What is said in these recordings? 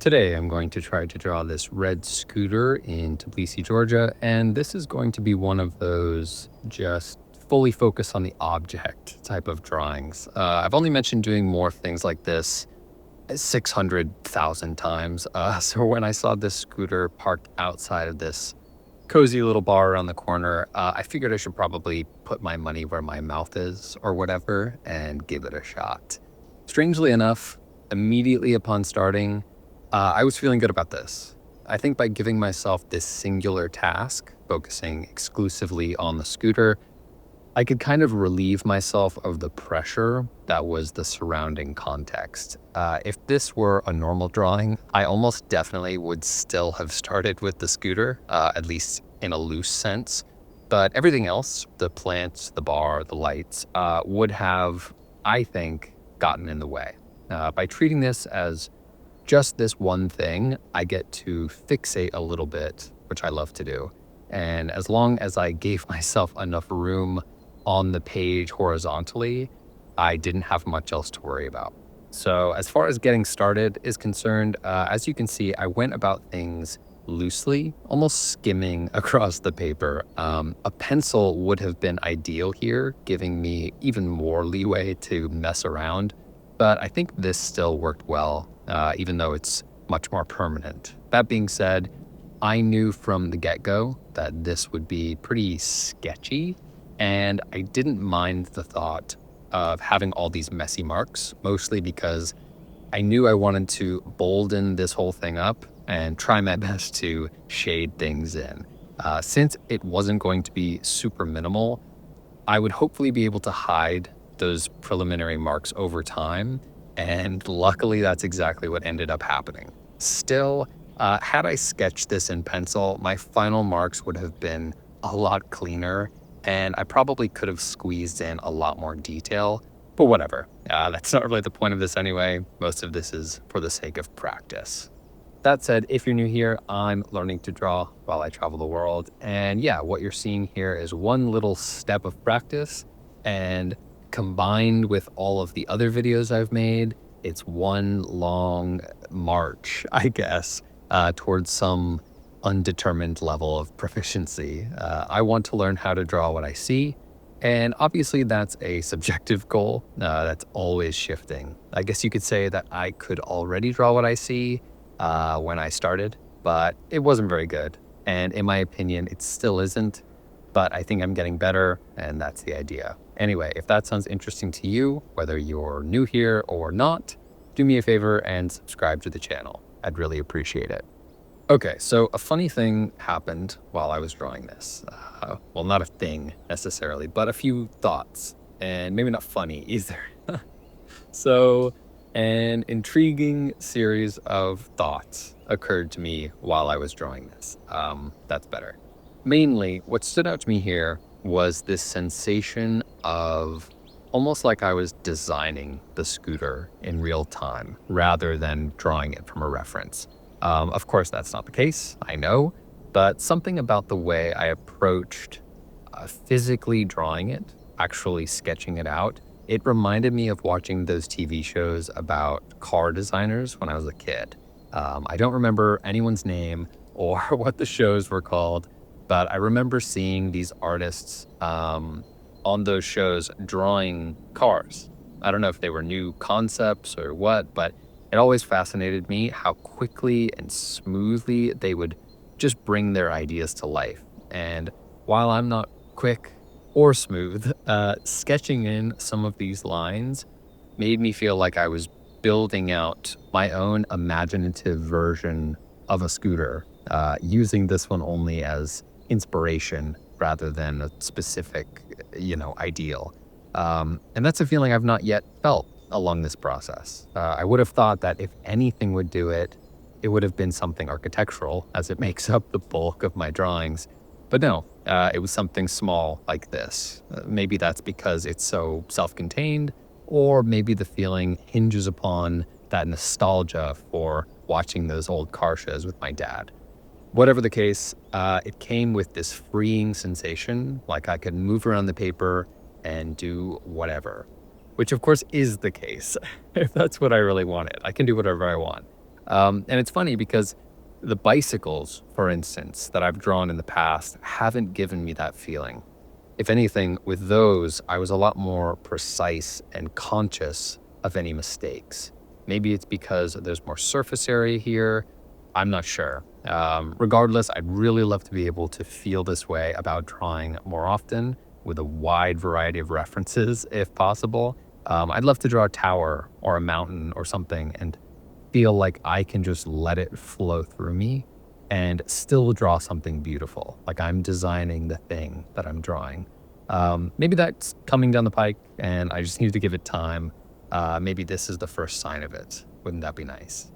Today, I'm going to try to draw this red scooter in Tbilisi, Georgia, and this is going to be one of those just fully focus on the object type of drawings. I've only mentioned doing more things like this 600,000 times. So when I saw this scooter parked outside of this cozy little bar around the corner, I figured I should probably put my money where my mouth is or whatever and give it a shot. Strangely enough, immediately upon starting, I was feeling good about this. I think by giving myself this singular task, focusing exclusively on the scooter, I could kind of relieve myself of the pressure that was the surrounding context. If this were a normal drawing, I almost definitely would still have started with the scooter, at least in a loose sense. But everything else, the plants, the bar, the lights, would have, I think, gotten in the way. By treating this as just this one thing, I get to fixate a little bit, which I love to do. And as long as I gave myself enough room on the page horizontally, I didn't have much else to worry about. So as far as getting started is concerned, as you can see, I went about things loosely, almost skimming across the paper. A pencil would have been ideal here, giving me even more leeway to mess around. But I think this still worked well, even though it's much more permanent. That being said, I knew from the get-go that this would be pretty sketchy, and I didn't mind the thought of having all these messy marks, mostly because I knew I wanted to bolden this whole thing up and try my best to shade things in. Since it wasn't going to be super minimal, I would hopefully be able to hide those preliminary marks over time, and luckily that's exactly what ended up happening. Still, had I sketched this in pencil, my final marks would have been a lot cleaner, and I probably could have squeezed in a lot more detail, but whatever. That's not really the point of this anyway. Most of this is for the sake of practice. That said, if you're new here, I'm learning to draw while I travel the world. And yeah, what you're seeing here is one little step of practice, and combined with all of the other videos I've made, it's one long march, I guess, towards some undetermined level of proficiency. I want to learn how to draw what I see, and obviously that's a subjective goal that's always shifting. I guess you could say that I could already draw what I see when I started, but it wasn't very good. And in my opinion, it still isn't, but I think I'm getting better, and that's the idea. Anyway, if that sounds interesting to you, whether you're new here or not, do me a favor and subscribe to the channel. I'd really appreciate it. Okay, so a funny thing happened while I was drawing this. Well, not a thing necessarily, but a few thoughts, and maybe not funny either. So an intriguing series of thoughts occurred to me while I was drawing this. That's better. Mainly, what stood out to me here was this sensation of almost like I was designing the scooter in real time rather than drawing it from a reference. Of course, that's not the case, I know, but something about the way I approached physically drawing it, actually sketching it out, it reminded me of watching those TV shows about car designers when I was a kid. I don't remember anyone's name or what the shows were called, but I remember seeing these artists on those shows drawing cars. I don't know if they were new concepts or what, but it always fascinated me how quickly and smoothly they would just bring their ideas to life. And while I'm not quick or smooth, sketching in some of these lines made me feel like I was building out my own imaginative version of a scooter, using this one only as inspiration rather than a specific, ideal. And that's a feeling I've not yet felt along this process. I would have thought that if anything would do it, it would have been something architectural, as it makes up the bulk of my drawings. But no, it was something small like this. Maybe that's because it's so self-contained, or maybe the feeling hinges upon that nostalgia for watching those old car shows with my dad. Whatever the case, it came with this freeing sensation, like I could move around the paper and do whatever, which of course is the case. If that's what I really wanted, I can do whatever I want. And it's funny because the bicycles, for instance, that I've drawn in the past haven't given me that feeling. If anything, with those, I was a lot more precise and conscious of any mistakes. Maybe it's because there's more surface area here. I'm not sure. Regardless, I'd really love to be able to feel this way about drawing more often with a wide variety of references, if possible. I'd love to draw a tower or a mountain or something and feel like I can just let it flow through me and still draw something beautiful. Like I'm designing the thing that I'm drawing. Maybe that's coming down the pike and I just need to give it time. Maybe this is the first sign of it. Wouldn't that be nice?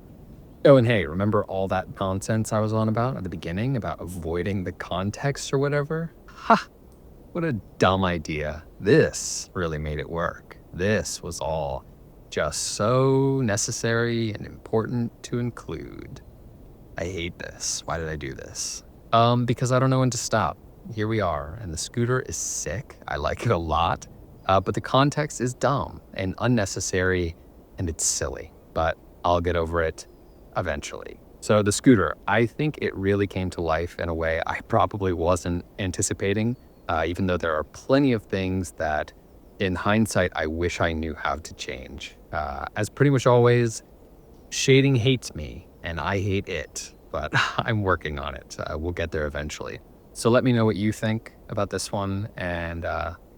Oh, and hey, remember all that nonsense I was on about at the beginning about avoiding the context or whatever? Ha! What a dumb idea. This really made it work. This was all just so necessary and important to include. I hate this. Why did I do this? Because I don't know when to stop. Here we are, and the scooter is sick. I like it a lot, but the context is dumb and unnecessary, and it's silly. But I'll get over it eventually. So the scooter, I think it really came to life in a way I probably wasn't anticipating, even though there are plenty of things that, in hindsight, I wish I knew how to change. As pretty much always, shading hates me, and I hate it, but I'm working on it. We'll get there eventually. So let me know what you think about this one, and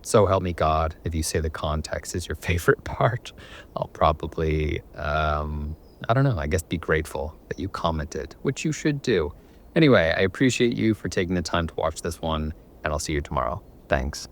so help me God, if you say the context is your favorite part, I'll probably, I don't know, I guess be grateful that you commented, which you should do. Anyway, I appreciate you for taking the time to watch this one, and I'll see you tomorrow. Thanks.